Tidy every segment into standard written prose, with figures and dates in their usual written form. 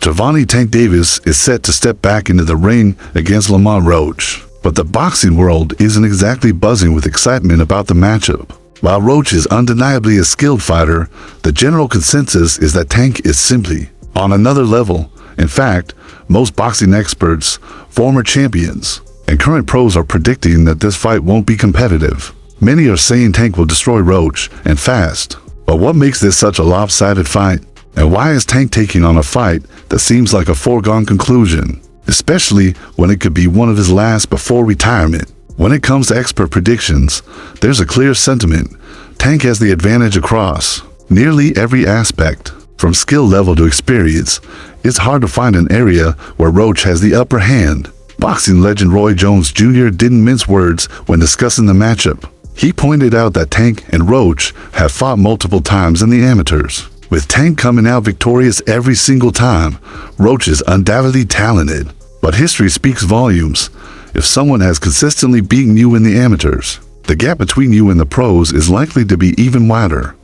Gervonta "Tank" Davis is set to step back into the ring against Lamont Roach. But the boxing world isn't exactly buzzing with excitement about the matchup. While Roach is undeniably a skilled fighter, the general consensus is that Tank is simply on another level. In fact, most boxing experts, former champions, and current pros are predicting that this fight won't be competitive. Many are saying Tank will destroy Roach, and fast. But what makes this such a lopsided fight? And why is Tank taking on a fight that seems like a foregone conclusion, especially when it could be one of his last before retirement? When it comes to expert predictions, there's a clear sentiment. Tank has the advantage across nearly every aspect. From skill level to experience, it's hard to find an area where Roach has the upper hand. Boxing legend Roy Jones Jr. didn't mince words when discussing the matchup. He pointed out that Tank and Roach have fought multiple times in the amateurs. With Tank coming out victorious every single time, Roach is undoubtedly talented. But history speaks volumes. If someone has consistently beaten you in the amateurs, the gap between you and the pros is likely to be even wider.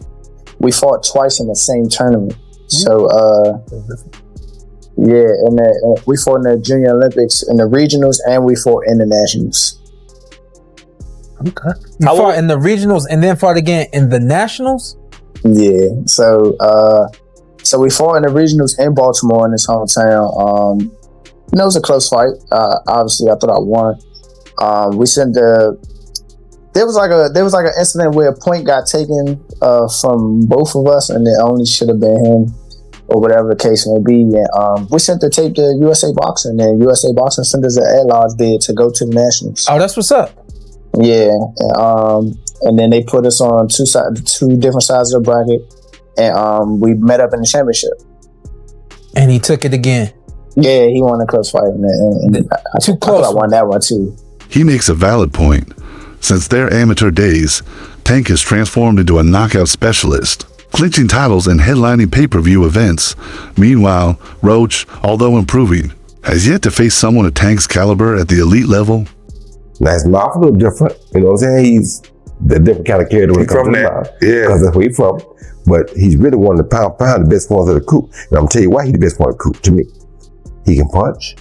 We fought twice in the same tournament. So, yeah, we fought in the Junior Olympics, in the regionals, and we fought in the nationals. Okay. You fought in the regionals and then fought again in the nationals? Yeah. So we fought in the regionals in Baltimore in his hometown. It was a close fight. Obviously, I thought I won. There was like an incident where a point got taken from both of us, and it only should have been him, or whatever the case may be. And we sent the tape to USA Boxing, and USA Boxing sent us an at-large bid to go to the nationals. Oh, that's what's up. Yeah, and then they put us on two different sides of the bracket, and we met up in the championship. And he took it again. Yeah, he won a close fight, and I thought I won that one too. He makes a valid point. Since their amateur days, Tank has transformed into a knockout specialist, clinching titles and headlining pay-per-view events. Meanwhile, Roach, although improving, has yet to face someone of Tank's caliber at the elite level. Now his mouth a little different, you know what I'm saying? He's the different kind of character when it comes to the mouth. Yeah. Because that's where he's from. But he's really one of the pound the best ones of the coup. And I'm gonna tell you why he's the best one of the coup to me. He can punch,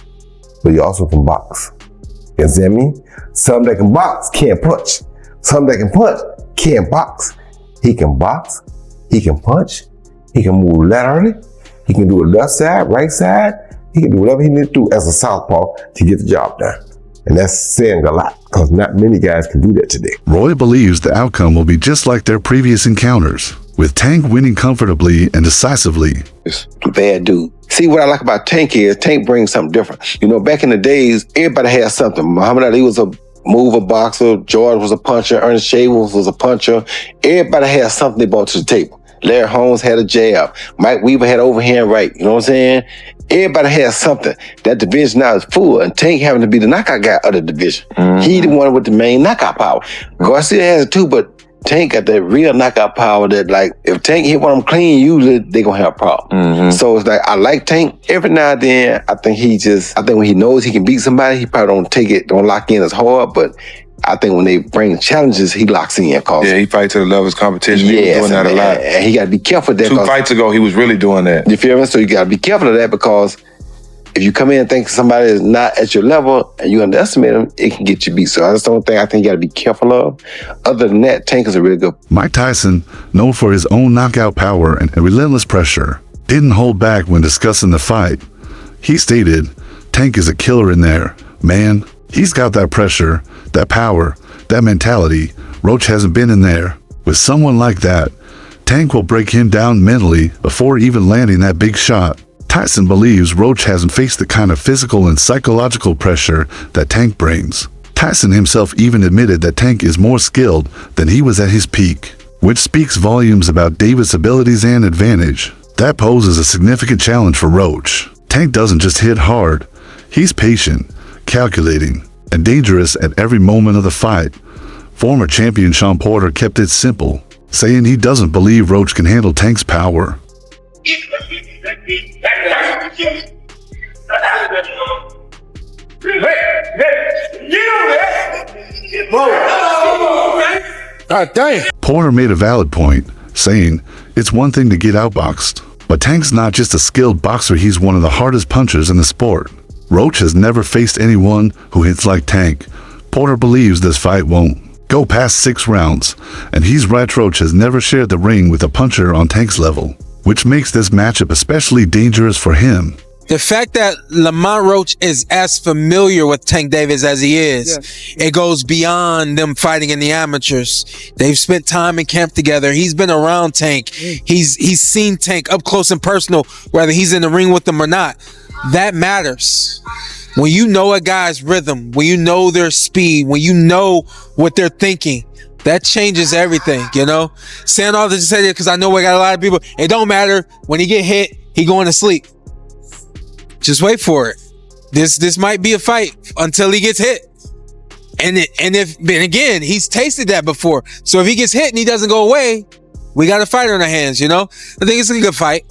but he also can box. You understand me? Some that can box can't punch. Some that can punch can't box. He can box, he can punch, he can move laterally, he can do a left side, right side, he can do whatever he needs to do as a southpaw to get the job done. And that's saying a lot, because not many guys can do that today. Roy believes the outcome will be just like their previous encounters, with Tank winning comfortably and decisively. It's a bad dude. See, what I like about Tank is Tank brings something different. You know, back in the days, everybody had something. Muhammad Ali was a mover boxer, George was a puncher, Ernest Shavers was a puncher. Everybody had something they brought to the table. Larry Holmes had a jab. Mike Weaver had overhand right. You know what I'm saying? Everybody has something. That division now is full, and Tank having to be the knockout guy of the division. Mm-hmm. He the one with the main knockout power. Garcia has it too, but Tank got that real knockout power that, like, if Tank hit one of them clean, usually they gonna have a problem. Mm-hmm. So it's like, I like Tank. Every now and then, I think when he knows he can beat somebody, he probably don't lock in as hard, but I think when they bring challenges, he locks in. Yeah, he fights to the level of his competition. He was doing that a lot. And he got to be careful of that. 2 fights ago, he was really doing that. You feel me? So you got to be careful of that, because if you come in and think somebody is not at your level and you underestimate them, it can get you beat. So that's the only thing I think you got to be careful of. Other than that, Tank is a really good. Mike Tyson, known for his own knockout power and relentless pressure, didn't hold back when discussing the fight. He stated, Tank is a killer in there. Man, he's got that pressure, that power, that mentality. Roach hasn't been in there. With someone like that, Tank will break him down mentally before even landing that big shot. Tyson believes Roach hasn't faced the kind of physical and psychological pressure that Tank brings. Tyson himself even admitted that Tank is more skilled than he was at his peak, which speaks volumes about Davis' abilities and advantage. That poses a significant challenge for Roach. Tank doesn't just hit hard, he's patient, calculating, and dangerous at every moment of the fight. Former champion Sean Porter kept it simple, saying he doesn't believe Roach can handle Tank's power. God damn. Porter made a valid point, saying it's one thing to get outboxed, But Tank's not just a skilled boxer, he's one of the hardest punchers in the sport. Roach has never faced anyone who hits like Tank. Porter believes this fight won't go past 6 rounds, and he's right, Roach has never shared the ring with a puncher on Tank's level, which makes this matchup especially dangerous for him. The fact that Lamont Roach is as familiar with Tank Davis as he is, it goes beyond them fighting in the amateurs. They've spent time in camp together. He's been around Tank. He's seen Tank up close and personal, whether he's in the ring with them or not. That matters. When you know a guy's rhythm, when you know their speed, when you know what they're thinking, that changes everything, you know? Saying all this to say that because I know we got a lot of people, it don't matter. When he get hit, he going to sleep. Just wait for it. This might be a fight until he gets hit. And again, he's tasted that before. So if he gets hit and he doesn't go away, we got a fighter in our hands, you know? I think it's a good fight.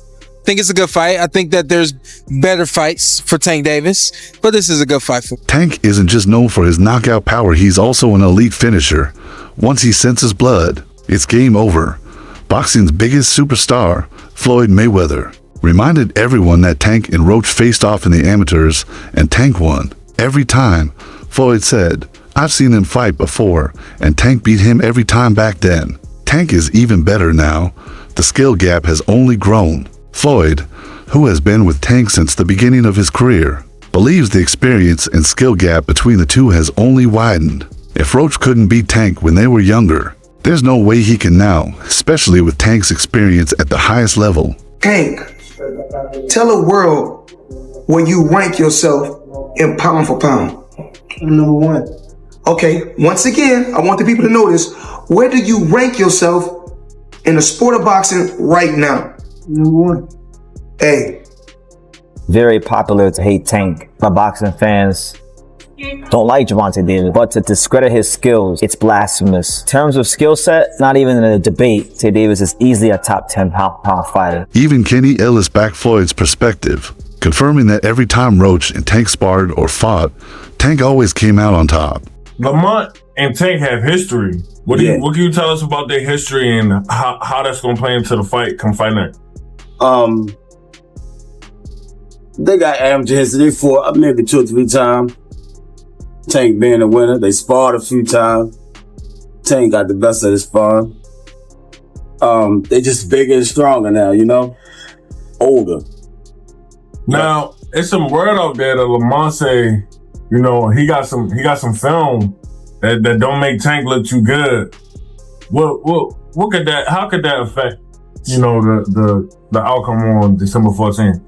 I think that there's better fights for Tank Davis, but this is a good fight for him. Tank isn't just known for his knockout power, he's also an elite finisher. Once he senses blood, it's game over. Boxing's biggest superstar, Floyd Mayweather, reminded everyone that Tank and Roach faced off in the amateurs, and Tank won. Every time, Floyd said, "I've seen him fight before, and Tank beat him every time back then." Tank is even better now. The skill gap has only grown. Floyd, who has been with Tank since the beginning of his career, believes the experience and skill gap between the two has only widened. If Roach couldn't beat Tank when they were younger, there's no way he can now, especially with Tank's experience at the highest level. Tank, tell the world where you rank yourself in pound for pound. Number 1. Okay, once again, I want the people to know this. Where do you rank yourself in the sport of boxing right now? Number 1. Hey. Very popular to hate Tank. My boxing fans don't like Gervonta Davis, but to discredit his skills, it's blasphemous. In terms of skill set, not even in a debate, Tank Davis is easily a top 10 pound fighter. Even Kenny Ellis backed Floyd's perspective, confirming that every time Roach and Tank sparred or fought, Tank always came out on top. Lamont and Tank have history. What can you tell us about their history and how that's going to play into the fight come fight night? They got amateur history. They fought maybe 2 or 3 times. Tank being the winner. They sparred a few times. Tank got the best of his sparring. They just bigger and stronger now, you know? Older. Now, it's some word out there that Lamont say, you know, he got some film that don't make Tank look too good. What could that? How could that affect, you know, the outcome on December 14th?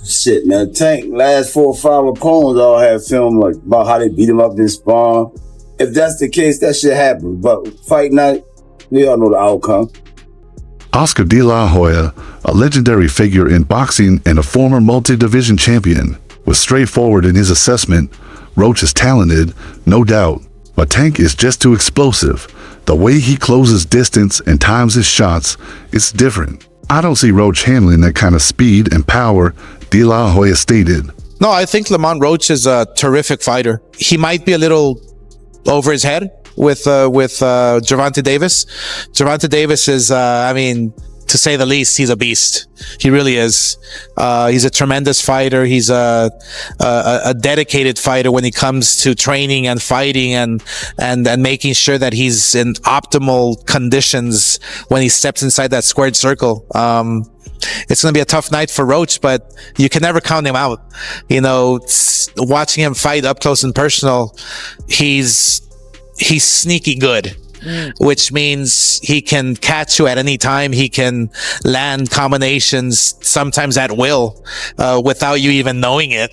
Shit, man. Tank last 4 or 5 opponents all have film like about how they beat him up in sparring. If that's the case, that shit happens. But fight night, we all know the outcome. Oscar De La Hoya, a legendary figure in boxing and a former multi-division champion, was straightforward in his assessment. Roach is talented, no doubt, but Tank is just too explosive. The way he closes distance and times his shots, it's different. I don't see Roach handling that kind of speed and power, De La Hoya stated. No, I think Lamont Roach is a terrific fighter. He might be a little over his head with Gervonta Davis. Gervonta Davis is, to say the least, he's a beast. He really is. He's a tremendous fighter. He's a dedicated fighter when it comes to training and fighting and making sure that he's in optimal conditions when he steps inside that squared circle. It's going to be a tough night for Roach, but you can never count him out. You know, watching him fight up close and personal, he's sneaky good. Which means he can catch you at any time. He can land combinations sometimes at will, without you even knowing it.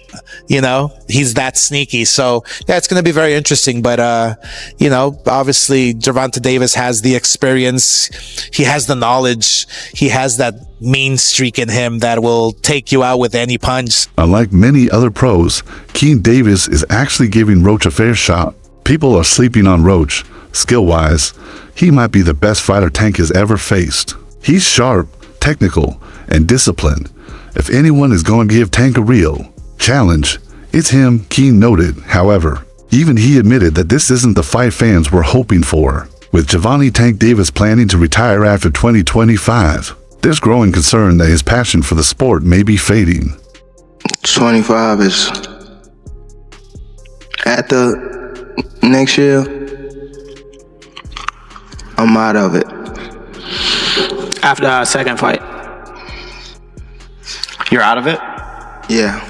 You know, he's that sneaky. So yeah, it's going to be very interesting. But, obviously Gervonta Davis has the experience. He has the knowledge. He has that mean streak in him that will take you out with any punch. Unlike many other pros, Keen Davis is actually giving Roach a fair shot. People are sleeping on Roach. Skill-wise, he might be the best fighter Tank has ever faced. He's sharp, technical, and disciplined. If anyone is going to give Tank a real challenge, it's him, Keen noted. However, even he admitted that this isn't the fight fans were hoping for. With Gervonta Tank Davis planning to retire after 2025, There's growing concern that his passion for the sport may be fading. 25 is after next year, I'm out of it. After our second fight. You're out of it? Yeah.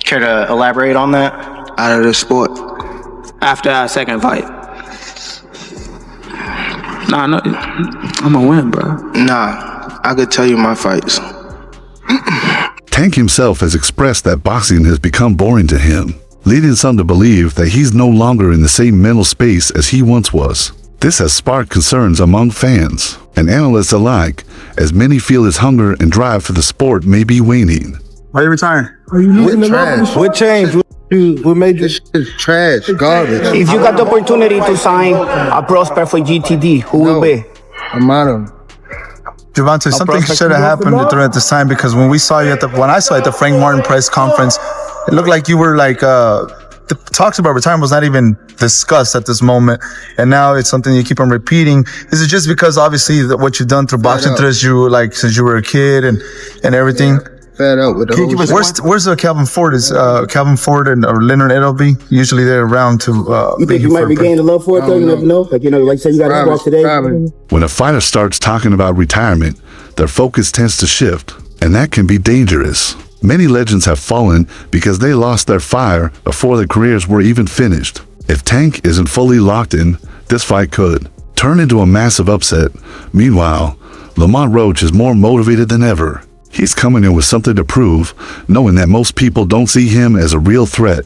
Care to elaborate on that? Out of the sport. After our second fight. Nah, no, I'm gonna win, bro. Nah, I could tell you my fights. Tank himself has expressed that boxing has become boring to him, leading some to believe that he's no longer in the same mental space as he once was. This has sparked concerns among fans and analysts alike, as many feel his hunger and drive for the sport may be waning. Why are you retiring? Are you losing the trash? What changed? What made this trash? Garbage. If you got the opportunity to sign a prospect for GTD, who will be? I'm out of them. Gervonta, something should have happened during this time, because when I saw you at the Frank Martin press conference, it looked like you were like the talks about retirement was not even discussed at this moment, and now it's something you keep on repeating. Is it just because obviously what you've done through boxing since you were a kid and everything? Yeah. Fed up with the Where's Calvin Ford? Is Calvin Ford or Leonard Edelby? Usually they're around to. You think you might be gaining love for it though? You never know. Like say you got to walk today. When a fighter starts talking about retirement, their focus tends to shift, and that can be dangerous. Many legends have fallen because they lost their fire before their careers were even finished. If Tank isn't fully locked in, this fight could turn into a massive upset. Meanwhile, Lamont Roach is more motivated than ever. He's coming in with something to prove, knowing that most people don't see him as a real threat.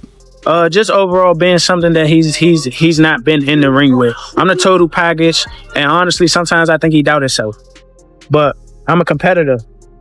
Just overall being something that he's not been in the ring with. I'm the total package, and honestly, sometimes I think he doubt himself. But I'm a competitor,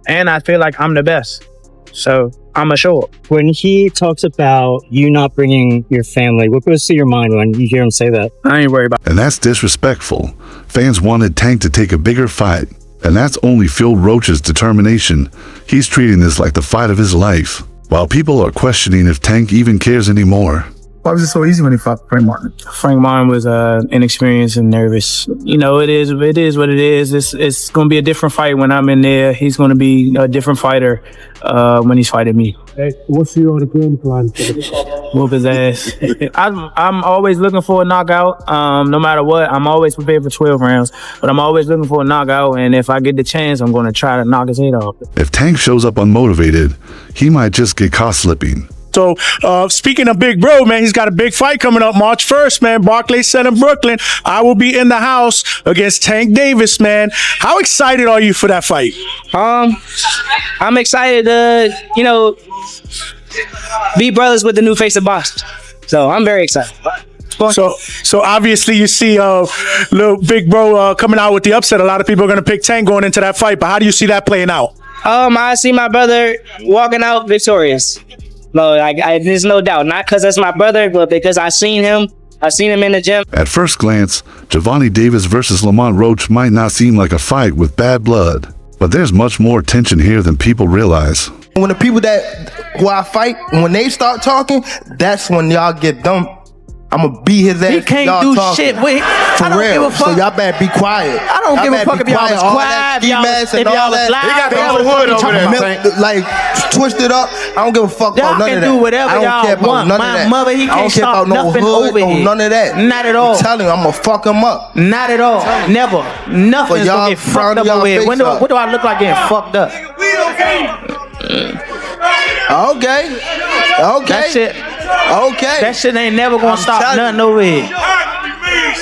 and I feel like I'm the best. So I'm assured. When he talks about you not bringing your family, what goes through your mind when you hear him say that? I ain't worried about it. And that's disrespectful. Fans wanted Tank to take a bigger fight, and that's only fueled Roach's determination. He's treating this like the fight of his life, while people are questioning if Tank even cares anymore. Why was it so easy when he fought Frank Martin? Frank Martin was inexperienced and nervous. It is what it is. It's going to be a different fight when I'm in there. He's going to be a different fighter when he's fighting me. Hey, what's your game plan? Whoop his ass. I'm always looking for a knockout. No matter what, I'm always prepared for 12 rounds. But I'm always looking for a knockout, and if I get the chance, I'm going to try to knock his head off. If Tank shows up unmotivated, he might just get caught slipping. So, speaking of Big Bro, man, he's got a big fight coming up March 1st, man. Barclays Center, Brooklyn. I will be in the house against Tank Davis, man. How excited are you for that fight? I'm excited to, be brothers with the new face of boxing. So I'm very excited. So obviously you see little Big Bro coming out with the upset. A lot of people are going to pick Tank going into that fight, but how do you see that playing out? I see my brother walking out victorious. No, there's no doubt. Not because that's my brother, but because I seen him in the gym. At first glance, Gervonta Davis versus Lamont Roach might not seem like a fight with bad blood, but there's much more tension here than people realize. When the people who I fight, when they start talking, that's when y'all get dumped. I'm gonna beat his ass. He can't do shit with. For real. So y'all better be quiet. I don't give a fuck if y'all was quiet. If y'all was loud. He got the whole hood over there. Like twisted up. I don't give a fuck about none of that. Y'all can do whatever y'all want. My mother, he can't stop nothing over here. None of that. Not at all. I'm telling you, I'm gonna fuck him up. Not at all. Never. Nothing's gonna get fucked up over here. What do I look like getting fucked up? Okay. That shit. Okay. That shit ain't never gonna stop nothing over here.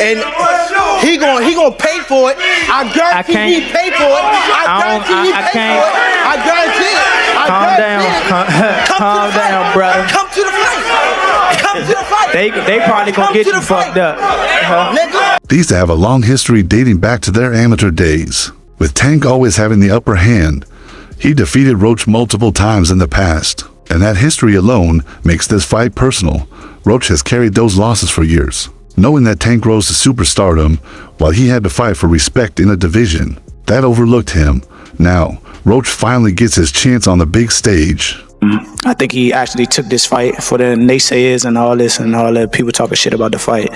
And he gonna pay for it. I guarantee he pay for it. I guarantee it. Calm down, brother. Come to the fight. Come to the fight. They probably gonna get you fucked up. These have a long history dating back to their amateur days, with Tank always having the upper hand. He defeated Roach multiple times in the past, and that history alone makes this fight personal. Roach has carried those losses for years, knowing that Tank rose to superstardom while he had to fight for respect in a division that overlooked him. Now, Roach finally gets his chance on the big stage. I think he actually took this fight for the naysayers and all this and all the people talking shit about the fight.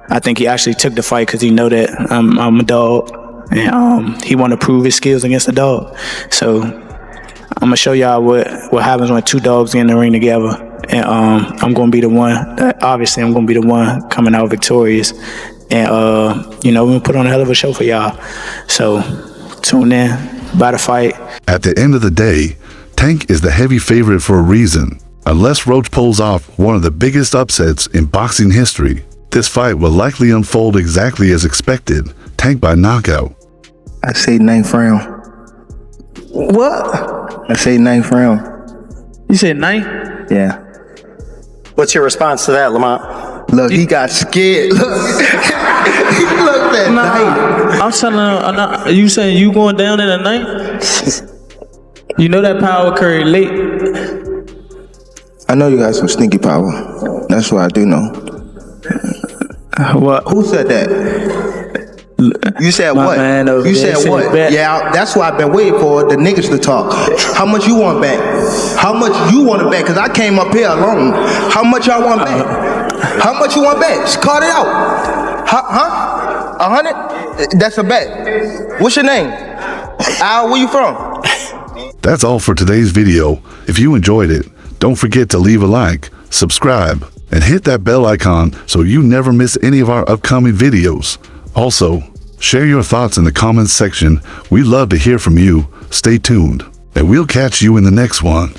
I think he actually took the fight because he know that I'm a dog. and he want to prove his skills against a dog. So I'm gonna show y'all what happens when two dogs get in the ring together, and I'm gonna be the one. Obviously, I'm gonna be the one coming out victorious, and we're gonna put on a hell of a show for y'all. So tune in, by the fight. At the end of the day, Tank is the heavy favorite for a reason. Unless Roach pulls off one of the biggest upsets in boxing history, this fight will likely unfold exactly as expected. Tank by knockout. I say 9th round. What? I say 9th round. You said 9? Yeah. What's your response to that, Lamont? Look, he got scared. Look. He looked at 9. I'm telling you, you saying you going down in a 9? You know that power curry late. I know you got some sneaky power. That's what I do know. What? Who said that? You said what? You said what? Yeah, that's why I've been waiting for the niggas to talk. How much you want back? How much you want back? Because I came up here alone. How much y'all want back? How much you want back? Just call it out. Huh? 100? That's a bet. What's your name? Al, where you from? That's all for today's video. If you enjoyed it, don't forget to leave a like, subscribe, and hit that bell icon so you never miss any of our upcoming videos. Also, share your thoughts in the comments section. We'd love to hear from you. Stay tuned, and we'll catch you in the next one.